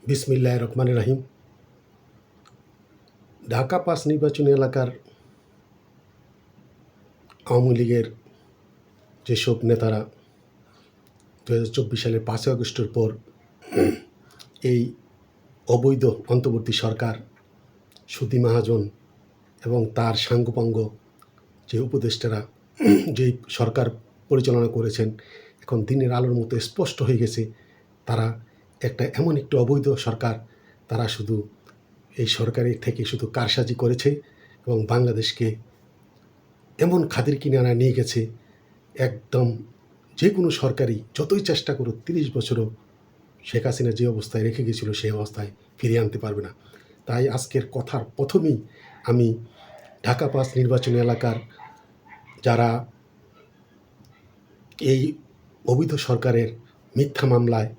বিসমিল্লাহির রহমানির রহিম। ঢাকা ৫ নির্বাচনী এলাকার আওয়ামী লীগের যেসব নেতারা ২০২৪ সালের ৫ই আগস্টের পর এই অবৈধ অন্তর্বর্তী সরকার সুধী মহাজন এবং তার সাঙ্গপাঙ্গ যে উপদেষ্টারা যেই সরকার পরিচালনা করেছেন, এখন দিনের আলোর মতো স্পষ্ট হয়ে গেছে তারা এমন একটি অবৈধ সরকার। তারা শুধু এই সরকারের থেকে শুধু কারসাজি করেছে এবং বাংলাদেশকে এমন খাদের কিনারা নিয়ে গেছে, একদম যে কোনো সরকারই যতই চেষ্টা করুক ৩০ বছরও শেখ হাসিনা যে অবস্থায় রেখে গেছিল সেই অবস্থায় ফিরিয়ে আনতে পারবে না। তাই আজকের কথার প্রথমেই আমি ঢাকা ৫ নির্বাচনী এলাকার যারা এই অবৈধ সরকারের মিথ্যা মামলায়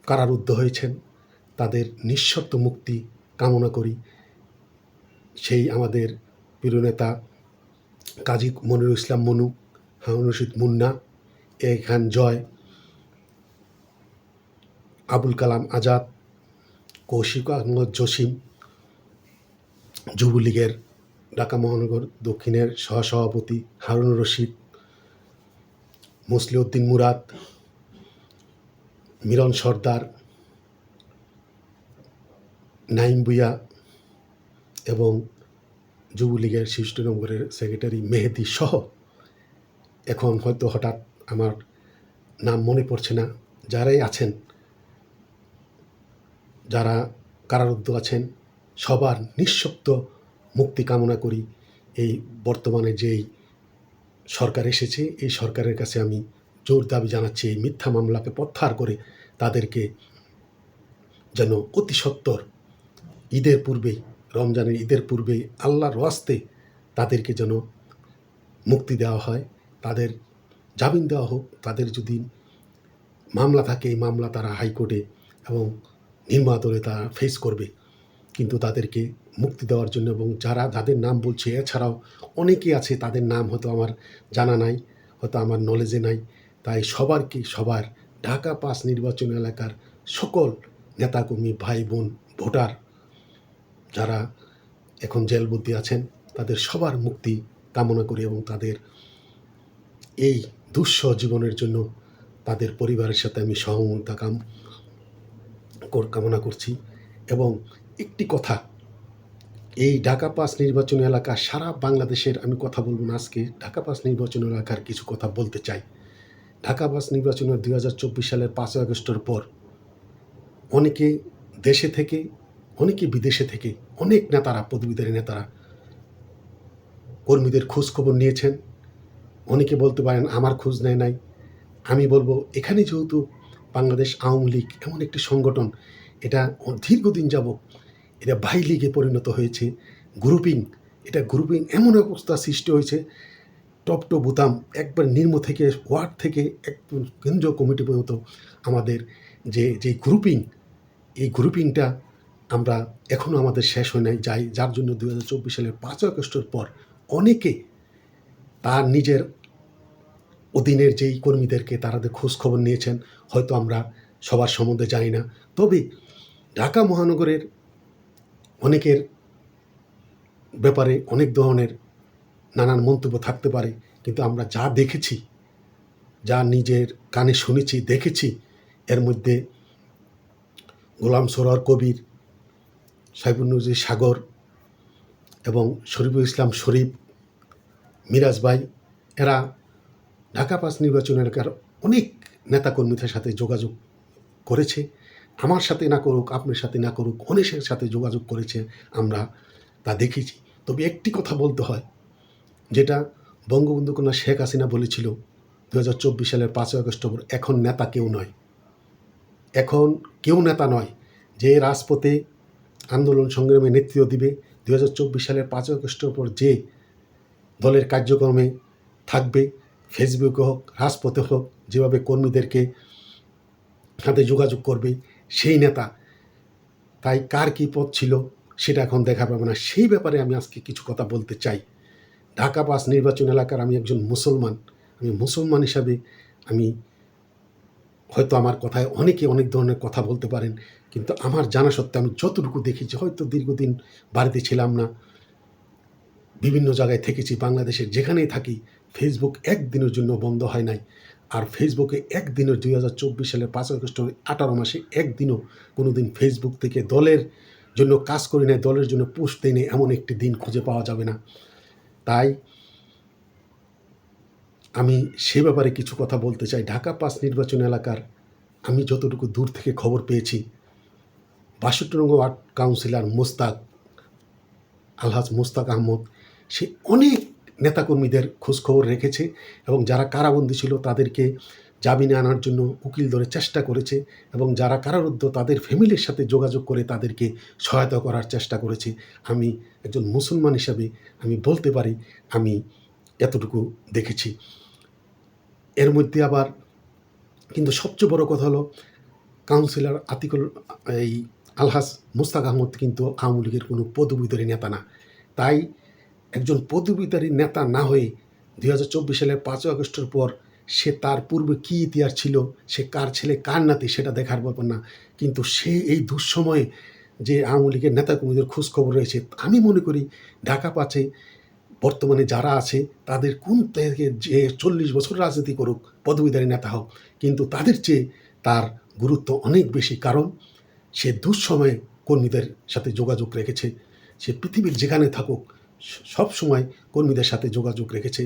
কারারুদ্ধ হয়েছেন তাদের নিঃশর্ত মুক্তি কামনা করি। সেই আমাদের প্রিয় নেতা কাজী মনিরুল ইসলাম মনু, হারুন রশিদ মুন্না, এ খান জয়, আবুল কালাম আজাদ, কৌশিক আহমদ জসিম, যুবলীগের ঢাকা মহানগর দক্ষিণের সহসভাপতি হারুন রশিদ, মুসলিউদ্দিন মুরাদ, মিলন সর্দার, নাইম ভুঁইয়া এবং যুবলীগের শিষ্টনগরের সেক্রেটারি মেহেদি সহ, এখন হয়তো হঠাৎ আমার নাম মনে পড়ছে না, যারাই আছেন, যারা কারারুদ্ধ আছেন, সবার নিঃশব্দ মুক্তি কামনা করি। এই বর্তমানে যেই সরকার এসেছে এই সরকারের কাছে আমি জোর দাবি জানাচ্ছি, এই মিথ্যা মামলাকে প্রত্যাহার করে তাদেরকে যেন অতি সত্বর ঈদের পূর্বেই, রমজানের ঈদের পূর্বেই আল্লাহর ওয়াস্তে তাদেরকে যেন মুক্তি দেওয়া হয়, তাদের জামিন দেওয়া হোক। তাদের যদি মামলা থাকে এই মামলা তারা হাইকোর্টে এবং নিম্ন আদালতে তারা ফেস করবে, কিন্তু তাদেরকে মুক্তি দেওয়ার জন্য এবং যাদের নাম বলছে এছাড়াও অনেকেই আছে তাদের নাম হয়তো আমার জানা নাই, হয়তো আমার নলেজে নাই। তাই সবার ঢাকা ৫ নির্বাচন এলাকার সকল নেতাকর্মী, ভাই বোন, ভোটার যারা এখন জেলবন্দি আছেন তাদের সবার মুক্তি কামনা করি এবং তাদের এই দুঃসহ জীবনের জন্য তাদের পরিবারের সাথে আমি সহমর্মিতা কামনা করছি। এবং একটি কথা, এই ঢাকা ৫ নির্বাচন এলাকা সারা বাংলাদেশের আমি কথা বলব না, আজকে ঢাকা ৫ নির্বাচন এলাকার কিছু কথা বলতে চাই। ঢাকা ৫ নির্বাচনের ২০২৪ সালের ৫ই আগস্টের পর অনেকে দেশে থেকে, অনেকে বিদেশে থেকে, অনেক নেতারা, পদবীধারী নেতারা কর্মীদের খোঁজ খবর নিয়েছেন। অনেকে বলতে পারেন আমার খোঁজ নেয় নাই। আমি বলবো এখানে যেহেতু বাংলাদেশ আওয়ামী লীগ এমন একটি সংগঠন, এটা দীর্ঘদিন যাবত এটা ভাই লীগে পরিণত হয়েছে, গ্রুপিং এমন অবস্থা সৃষ্টি হয়েছে, টপ টু বোতাম একবার নিম্ন থেকে ওয়ার্ড থেকে একদম কেন্দ্রীয় কমিটি পর্যন্ত আমাদের যে এই গ্রুপিংটা আমরা এখনও আমাদের শেষ হয় নাই, যার জন্য ২০২৪ সালের ৫ই আগস্টের পর অনেকে তার নিজের অধীনের যেই কর্মীদেরকে তাদের খোঁজ খবর নিয়েছেন, হয়তো আমরা সবার সম্বন্ধে জানি না। তবে ঢাকা মহানগরের অনেকের ব্যাপারে অনেক ধরনের নানান মন্তব্য থাকতে পারে, কিন্তু আমরা যা দেখেছি, যা নিজের কানে শুনেছি, দেখেছি, এর মধ্যে গোলাম সরোয়ার কবির, সাইফুন নজির সাগর এবং শরীফুল ইসলাম শরীফ, মিরাজ ভাই, এরা ঢাকা ৫ নির্বাচন এলাকার অনেক নেতাকর্মীদের সাথে যোগাযোগ করেছে। আমার সাথে না করুক, আপনার সাথে না করুক, অনেকের সাথে যোগাযোগ করেছে, আমরা তা দেখেছি। তবে একটি কথা বলতে হয়, যেটা বঙ্গবন্ধু কন্যা শেখ হাসিনা বলেছিল ২০২৪ সালের ৫ই আগস্ট, এখন নেতা কেউ নয়, এখন কেউ নেতা নয়। যে রাজপথে আন্দোলন সংগ্রামে নেতৃত্ব দিবে ২০২৪ সালের ৫ই আগস্টের পর, যে দলের কার্যক্রমে থাকবে, ফেসবুকে হোক, রাজপথে হোক, যেভাবে কর্মীদেরকে সাথে যোগাযোগ করবে, সেই নেতা। তাই কার কী পথ ছিল সেটা এখন দেখা পাবে না। সেই ব্যাপারে আমি আজকে কিছু কথা বলতে চাই। ঢাকা ৫ নির্বাচন এলাকার আমি একজন মুসলমান, আমি মুসলমান হিসাবে আমি হয়তো আমার কথায় অনেকে অনেক ধরনের কথা বলতে পারেন, কিন্তু আমার জানা সত্ত্বে আমি যতটুকু দেখেছি, হয়তো দীর্ঘদিন বাড়িতে ছিলাম না, বিভিন্ন জায়গায় থেকেছি, বাংলাদেশের যেখানেই থাকি, ফেসবুক একদিনের জন্য বন্ধ হয় নাই। আর ফেসবুকে একদিনের 2024 সালের 5 আগস্ট 18 মাসে একদিনও কোনো দিন ফেসবুক থেকে দলের জন্য কাজ করি নাই, দলের জন্য পোস্ট দেই নাই, এমন একটি দিন খুঁজে পাওয়া যাবে না। তাই আমি সে ব্যাপারে কিছু কথা বলতে চাই। ঢাকা 5 নির্বাচন এলাকার আমি যতটুকু দূর থেকে খবর পেয়েছি, 62 নং ওয়ার্ড কাউন্সিলর আলহাজ মোস্তাক আহমদ, সে অনেক নেতাকর্মীদের খোঁজখবর রেখেছে এবং যারা কারাবন্দী ছিল তাদেরকে জামিনে আনার জন্য উকিল ধরে চেষ্টা করেছে এবং যারা কারারুদ্ধ তাদের ফ্যামিলির সাথে যোগাযোগ করে তাদেরকে সহায়তা করার চেষ্টা করেছে। আমি একজন মুসলমান হিসাবে আমি বলতে পারি আমি এতটুকু দেখেছি। এর মধ্যে আবার কিন্তু সবচেয়ে বড় কথা হলো কাউন্সিলর এই আলহাজ মোস্তাক আহমদ কিন্তু আওয়ামী লীগের কোনো পদবীধারী নেতা না। তাই একজন পদবীধারী নেতা না হয়ে 2024 সালের 5 আগস্টের পর সে তার পূর্বে কী ইতিহাস ছিল, সে কার ছেলে কার নাতি সেটা দেখার ব্যাপার না, কিন্তু সে এই দুঃসময়ে যে আওয়ামী লীগের নেতাকর্মীদের খোঁজখবর রয়েছে, আমি মনে করি ঢাকা 5-এ বর্তমানে যারা আছে তাদের কোন থেকে যে 40 বছর রাজনীতি করুক, পদবীধারী নেতা হোক, কিন্তু তাদের চেয়ে তার গুরুত্ব অনেক বেশি। কারণ সে দুঃসময়ে কর্মীদের সাথে যোগাযোগ রেখেছে। সে পৃথিবীর যেখানে থাকুক সব সময় কর্মীদের সাথে যোগাযোগ রেখেছে।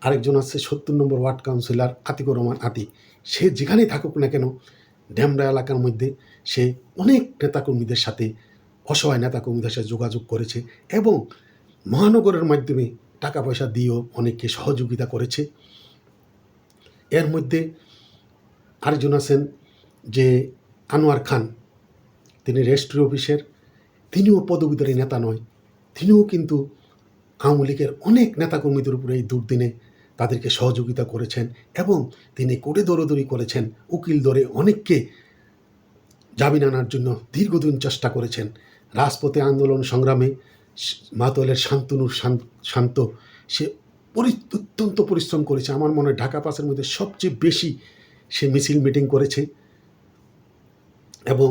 আরেকজন আছে 70 নম্বর ওয়ার্ড কাউন্সিলর আতিকুর রহমান আতিক, সে যেখানেই থাকুক না কেন ড্যামরা এলাকার মধ্যে সে অনেক নেতাকর্মীদের সাথে, অসহায় নেতাকর্মীদের সাথে যোগাযোগ করেছে এবং মহানগরের মাধ্যমে টাকা পয়সা দিয়েও অনেককে সহযোগিতা করেছে। এর মধ্যে আরেকজন আছেন যে আনোয়ার খান, তিনি রেজিস্ট্রি অফিসের, তিনিও পদবীধারী নেতা নয়, তিনিও কিন্তু আওয়ামী লীগের অনেক নেতাকর্মীদের উপরে এই দুর্দিনে তাদেরকে সহযোগিতা করেছেন এবং তিনি কোর্টে দৌড়দৌড়ি করেছেন, উকিল ধরে অনেককে জামিন আনার জন্য দীর্ঘদিন চেষ্টা করেছেন। রাজপথে আন্দোলন সংগ্রামে মাতোয়ালের শান্ত সে অত্যন্ত পরিশ্রম করেছে। আমার মনে হয় ঢাকা 5-এর মধ্যে সবচেয়ে বেশি সে মিছিল মিটিং করেছে এবং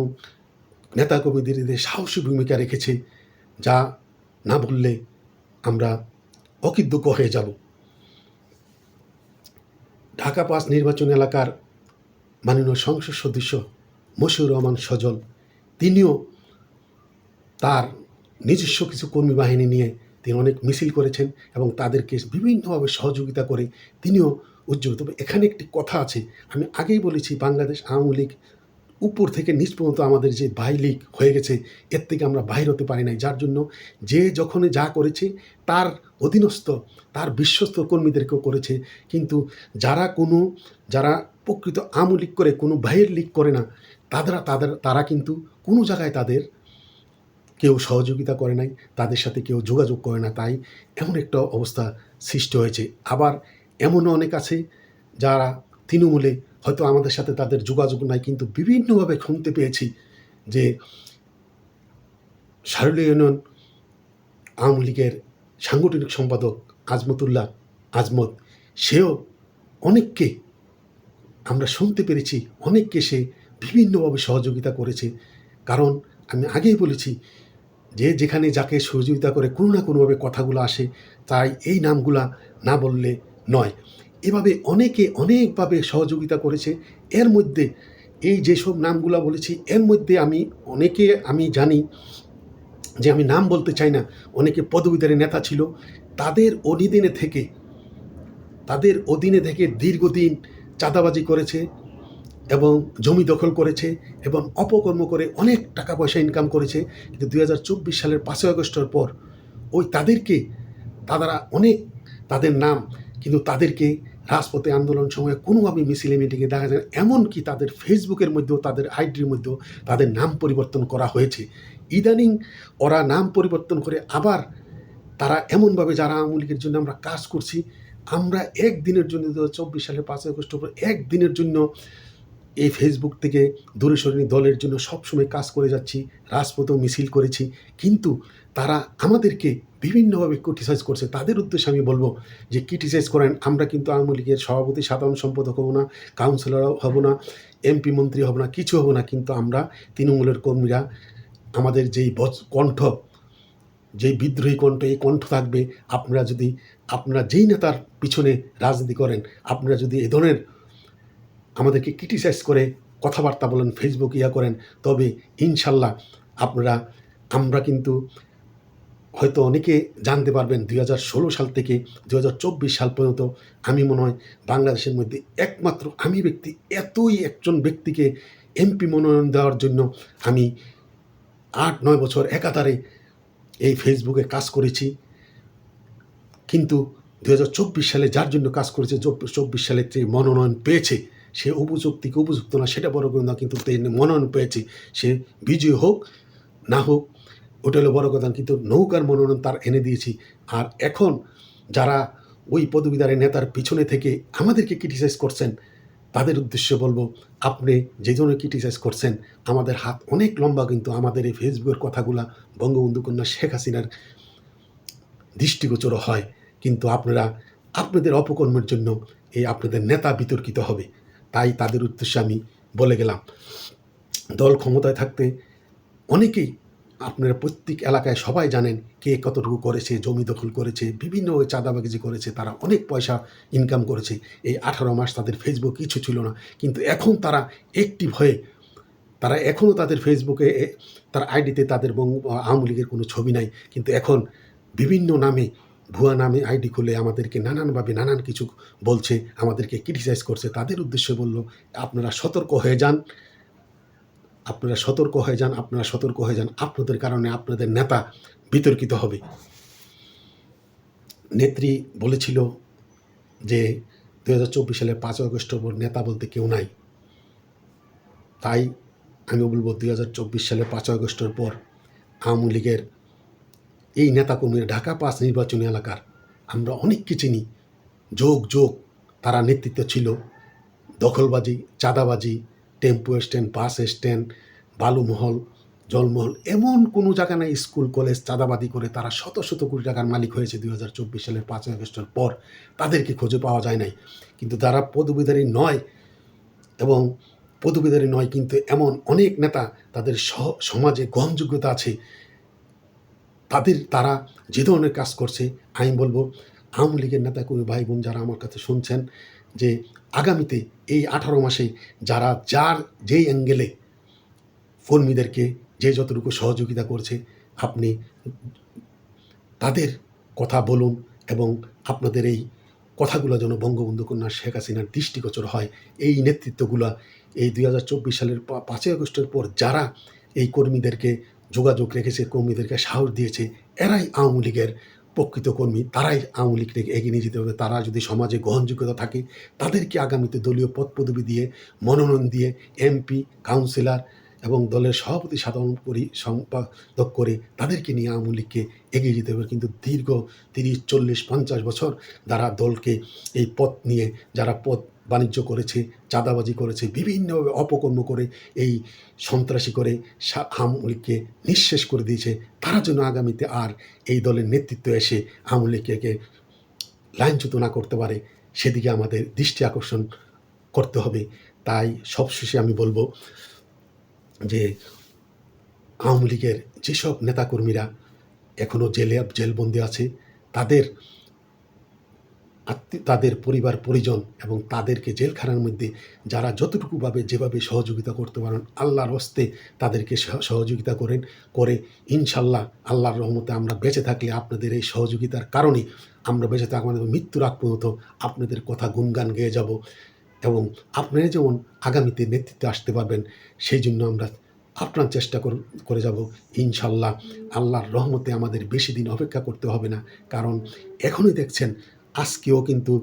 নেতাকর্মীদের সাহসী ভূমিকা রেখেছে, যা না বললে আমরা অকৃতজ্ঞ হয়ে যাব। ঢাকা 5 নির্বাচন এলাকার মাননীয় সংসদ সদস্য মশিউর রহমান সজল, তিনিও তার নিজস্ব কিছু কর্মী বাহিনী নিয়ে তিনি অনেক মিছিল করেছেন এবং তাদেরকে বিভিন্নভাবে সহযোগিতা করে তিনিও উজ্জ্বল। তবে এখানে একটি কথা আছে, আমি আগেই বলেছি বাংলাদেশ আওয়ামী লীগ উপর থেকে নিচ পর্যন্ত আমাদের যে বাই লীগ হয়ে গেছে, এর থেকে আমরা বাহির হতে পারি নাই, যার জন্য যে যখনই যা করেছে তার অধীনস্থ তার বিশ্বস্ত কর্মীদেরকেও করেছে। কিন্তু যারা প্রকৃত আওয়ামী লীগ করে কোনো বাহির লীগ করে না, তারা কিন্তু কোনো জায়গায় তাদের কেউ সহযোগিতা করে নাই, তাদের সাথে কেউ যোগাযোগ করে না, তাই এমন একটা অবস্থা সৃষ্টি হয়েছে। আবার এমনও অনেক আছে যারা তৃণমূলে হয়তো আমাদের সাথে তাদের যোগাযোগ নাই, কিন্তু বিভিন্নভাবে শুনতে পেয়েছি যে শারুলিয়া ইউনিয়ন আওয়ামী লীগের সাংগঠনিক সম্পাদক আজমত, সেও অনেককে আমরা শুনতে পেরেছি, অনেককে সে বিভিন্নভাবে সহযোগিতা করেছে। কারণ আমি আগেই বলেছি যে যেখানে যাকে সহযোগিতা করে কোনো না কোনোভাবে কথাগুলো আসে, তাই এই নামগুলা না বললে নয়। এভাবে অনেকে অনেকভাবে সহযোগিতা করেছে। এর মধ্যে এই যেসব নামগুলা বলেছি, এর মধ্যে আমি জানি যে আমি নাম বলতে চাই না, অনেকে পদবীধারী নেতা ছিল, তাদের অধীনে থেকে দীর্ঘদিন চাঁদাবাজি করেছে এবং জমি দখল করেছে এবং অপকর্ম করে অনেক টাকা পয়সা ইনকাম করেছে। কিন্তু 2024 সালের 5 আগস্টের পর তাদের নাম কিন্তু তাদেরকে রাজপথে আন্দোলন সময়ে কোনোভাবে মিছিলে মিটিংয়ে দেখা যায় না। এমনকি তাদের ফেসবুকের মধ্যেও, তাদের আইডির মধ্যেও তাদের নাম পরিবর্তন করা হয়েছে। ইদানিং ওরা নাম পরিবর্তন করে আবার তারা এমনভাবে, যারা আওয়ামী লীগের জন্য আমরা কাজ করছি, আমরা একদিনের জন্য 2024 সালের 5 আগস্টের পর একদিনের জন্য এই ফেসবুক থেকে দূরে সরিয়ে দলের জন্য সবসময় কাজ করে যাচ্ছি, রাজপথেও মিছিল করেছি, কিন্তু তারা আমাদেরকে বিভিন্নভাবে ক্রিটিসাইজ করছে। তাদের উদ্দেশ্যে আমি বলবো যে ক্রিটিসাইজ করেন, আমরা কিন্তু আওয়ামী লীগের সভাপতি সাধারণ সম্পাদক হব না, কাউন্সিলর হব না, এমপি মন্ত্রী হব না, কিছু হব না, কিন্তু আমরা তৃণমূলের কর্মীরা আমাদের যেই কণ্ঠ, যেই বিদ্রোহী কণ্ঠ, এই কণ্ঠ থাকবে। আপনারা যেই নেতার পিছনে রাজনীতি করেন, আপনারা যদি এ ধরনের আমাদেরকে ক্রিটিসাইজ করে কথাবার্তা বলেন, ফেসবুক করেন, তবে ইনশাল্লাহ আমরা কিন্তু হয়তো অনেকে জানতে পারবেন 2016 সাল থেকে 2024 সাল পর্যন্ত আমি মনে হয় বাংলাদেশের মধ্যে একমাত্র আমি ব্যক্তি, এতই একজন ব্যক্তিকে এমপি মনোনয়ন দেওয়ার জন্য আমি 8-9 বছর একাধারে এই ফেসবুকে কাজ করেছি। কিন্তু 2024 সালে যার জন্য কাজ করেছে, 24 সালে যে মনোনয়ন পেয়েছে, সে উপযুক্ত কি উপযুক্ত না সেটা বড় কথা না, কিন্তু মনোনয়ন পেয়েছে, সে বিজয়ী হোক না হোক ওটা হলো বড় কথা, কিন্তু নৌকার মনোনয়ন তার এনে দিয়েছি। আর এখন যারা ওই পদবীধারী নেতার পিছনে থেকে আমাদেরকে ক্রিটিসাইজ করছেন, তাদের উদ্দেশ্যে বলবো, আপনি যে জন্য ক্রিটিসাইজ করছেন, আমাদের হাত অনেক লম্বা, কিন্তু আমাদের এই ফেসবুকের কথাগুলা বঙ্গবন্ধু কন্যা শেখ হাসিনার দৃষ্টিগোচর হয়, কিন্তু আপনাদের অপকর্মের জন্য আপনাদের নেতা বিতর্কিত হবে। তাই তাদের উদ্দেশ্যে আমি বলে গেলাম, দল ক্ষমতায় থাকতে অনেকেই, আপনারা প্রত্যেক এলাকায় সবাই জানেন কে কতটুকু করেছে, জমি দখল করেছে, বিভিন্ন চাঁদাবাজি করেছে, তারা অনেক পয়সা ইনকাম করেছে। এই 18 মাস তাদের ফেসবুক কিছু ছিল না, কিন্তু এখন তারা অ্যাক্টিভ হয়ে, তারা এখনও তাদের ফেসবুকে তার আইডিতে তাদের আওয়ামী লীগের কোনো ছবি নাই, কিন্তু এখন বিভিন্ন নামে, ভুয়া নামে আইডি খুলে আমাদেরকে নানানভাবে নানান কিছু বলছে, আমাদেরকে ক্রিটিসাইজ করছে। তাদের উদ্দেশ্যে বলল, আপনারা সতর্ক হয়ে যান, আপনারা সতর্ক হয়ে যান, আপনারা সতর্ক হয়ে যান। আপনাদের কারণে আপনাদের নেতা বিতর্কিত হবে। নেত্রী বলেছিল যে 2024 সালে 5 আগস্টের পর নেতা বলতে কেউ নাই। তাই আমি বলবো 2024 সালে 5 আগস্টের পর আওয়ামী লীগের এই নেতাকর্মীরা ঢাকা 5 নির্বাচনী এলাকার আমরা অনেককে চিনি, যোগ তারা নেতৃত্ব ছিল। দখলবাজি, চাঁদাবাজি, টেম্পো স্ট্যান্ড, বাস স্ট্যান্ড, বালুমহল, জলমহল, এমন কোনো জায়গা নাই স্কুল কলেজ চাঁদাবাদি করে তারা শত শত কোটি টাকার মালিক হয়েছে 2024 সালের 5 আগস্টের পর। তাদেরকে খুঁজে পাওয়া যায় নাই। কিন্তু যারা পদবীধারী নয়, এবং পদবীধারী নয় কিন্তু এমন অনেক নেতা, তাদের সমাজে গ্রহণযোগ্যতা আছে, তারা যে ধরনের কাজ করছে, আমি বলবো আওয়ামী লীগের নেতা কর্মী ভাই বোন যারা আমার কাছে শুনছেন, যে আগামীতে এই 18 মাসে যার যেই অ্যাঙ্গেলে কর্মীদেরকে যে যতটুকু সহযোগিতা করছে, আপনি তাদের কথা বলুন, এবং আপনাদের এই কথাগুলো যেন বঙ্গবন্ধু কন্যা শেখ হাসিনার দৃষ্টিগোচর হয়। এই নেতৃত্বগুলো এই 2024 সালের 5 আগস্টের পর যারা এই কর্মীদেরকে যোগাযোগ রেখেছে, কর্মীদেরকে সাহস দিয়েছে, এরাই আওয়ামী লীগের প্রকৃত কর্মী, তারাই আওয়ামী লীগকে এগিয়ে নিয়ে যেতে হবে। তারা যদি সমাজে গ্রহণযোগ্যতা থাকে, তাদেরকে আগামীতে দলীয় পদ পদবি দিয়ে, মনোনয়ন দিয়ে এমপি, কাউন্সিলর এবং দলের সভাপতি সাধারণ সম্পাদক করে তাদেরকে নিয়ে আওয়ামী লীগকে এগিয়ে যেতে হবে। কিন্তু দীর্ঘ 30, 40, 50 বছর যারা দলকে এই পথ নিয়ে যারা পথ বাণিজ্য করেছে, চাঁদাবাজি করেছে, বিভিন্নভাবে অপকর্ম করে, এই সন্ত্রাসী করে আওয়ামী লীগকে নিঃশেষ করে দিয়েছে, তারা যেন আগামীতে আর এই দলের নেতৃত্ব এসে আওয়ামী লীগকে লাইনচ্যুত না করতে পারে, সেদিকে আমাদের দৃষ্টি আকর্ষণ করতে হবে। তাই সবশেষে আমি বলবো যে আওয়ামী লীগের যেসব নেতাকর্মীরা এখনও জেলবন্দি আছে, তাদের পরিবার পরিজন এবং তাদেরকে জেলখানার মধ্যে যারা যতটুকুভাবে যেভাবে সহযোগিতা করতে পারেন, আল্লাহর হস্তে তাদেরকে সহযোগিতা করে ইনশাল্লাহ আল্লাহর রহমতে আমরা বেঁচে থাকলে, আপনাদের এই সহযোগিতার কারণে আমরা বেঁচে থাকবো, আমাদের মৃত্যুর আগ পর্যন্ত আপনাদের কথা গুনগান গেয়ে যাব, এবং আপনারা যেমন আগামীতে নেতৃত্বে আসতে পারবেন, সেই জন্য আমরা আপ্রাণ চেষ্টা করে যাব ইনশাল্লাহ। আল্লাহর রহমতে আমাদের বেশি দিন অপেক্ষা করতে হবে না, কারণ এখনই দেখছেন আজকেও কিন্তু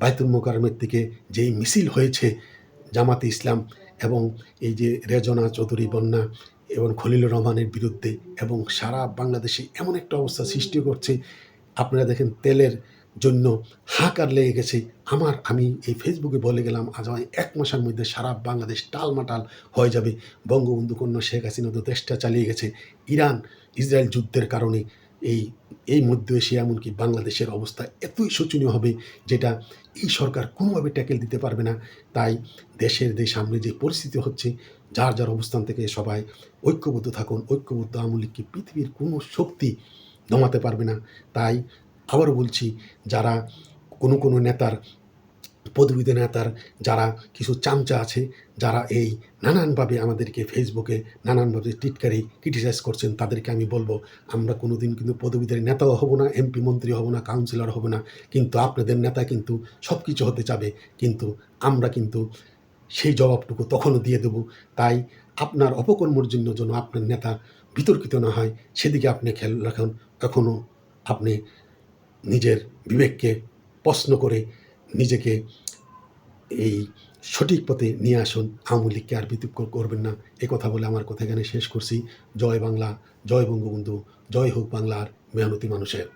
বাইতুল মোকাররমের থেকে যেই মিছিল হয়েছে জামাতে ইসলাম এবং এই যে রেজনা চৌধুরী বন্যা এবং খলিলুর রহমানের বিরুদ্ধে, এবং সারা বাংলাদেশে এমন একটা অবস্থা সৃষ্টি করছে, আপনারা দেখেন তেলের জন্য হাহাকার লেগে গেছে। আমি এই ফেসবুকে বলে গেলাম আজ হয় ১ মাসের মধ্যে সারা বাংলাদেশ টালমাটাল হয়ে যাবে। বঙ্গবন্ধু কন্যা শেখ হাসিনা তো দেশটা চালিয়ে গেছে। ইরান ইসরায়েল যুদ্ধের কারণে এই এই মধ্য এশিয়া এমনকি বাংলাদেশের অবস্থা এতই শোচনীয় হবে যেটা এই সরকার কোনোভাবে ট্যাকেল দিতে পারবে না। তাই দেশের সামনে যে পরিস্থিতি হচ্ছে যার অবস্থান থেকে সবাই ঐক্যবদ্ধ থাকুন। ঐক্যবদ্ধ আওয়ামী লীগকে পৃথিবীর কোনো শক্তি দমাতে পারবে না। তাই আবারও বলছি, যারা কোনো নেতার পদবিত নেতার যারা কিছু চামচা আছে, যারা এই নানানভাবে আমাদেরকে ফেসবুকে নানানভাবে টিটকারি ক্রিটিসাইজ করছেন, তাদেরকে আমি বলবো, আমরা কোনোদিন কিন্তু পদবীদের নেতাও হব না, এমপি মন্ত্রী হব না, কাউন্সিলর হব না, কিন্তু আপনাদের নেতা কিন্তু সব কিছু হতে চাবে, কিন্তু আমরা কিন্তু সেই জবাবটুকু তখনও দিয়ে দেব। তাই আপনার অপকর্মর জন্য যেন আপনার নেতা বিতর্কিত না হয় সেদিকে আপনি খেয়াল রাখুন। এখনও আপনি নিজের বিবেককে প্রশ্ন করে নিজেকে এই সঠিক পথে নিয়ে আসুন। আওয়ামী লীগকে আর বিতর্ক করবেন না। এ কথা বলে আমার কথা এখানে শেষ করছি। জয় বাংলা, জয় বঙ্গবন্ধু, জয় হোক বাংলার মেহনতি মানুষের।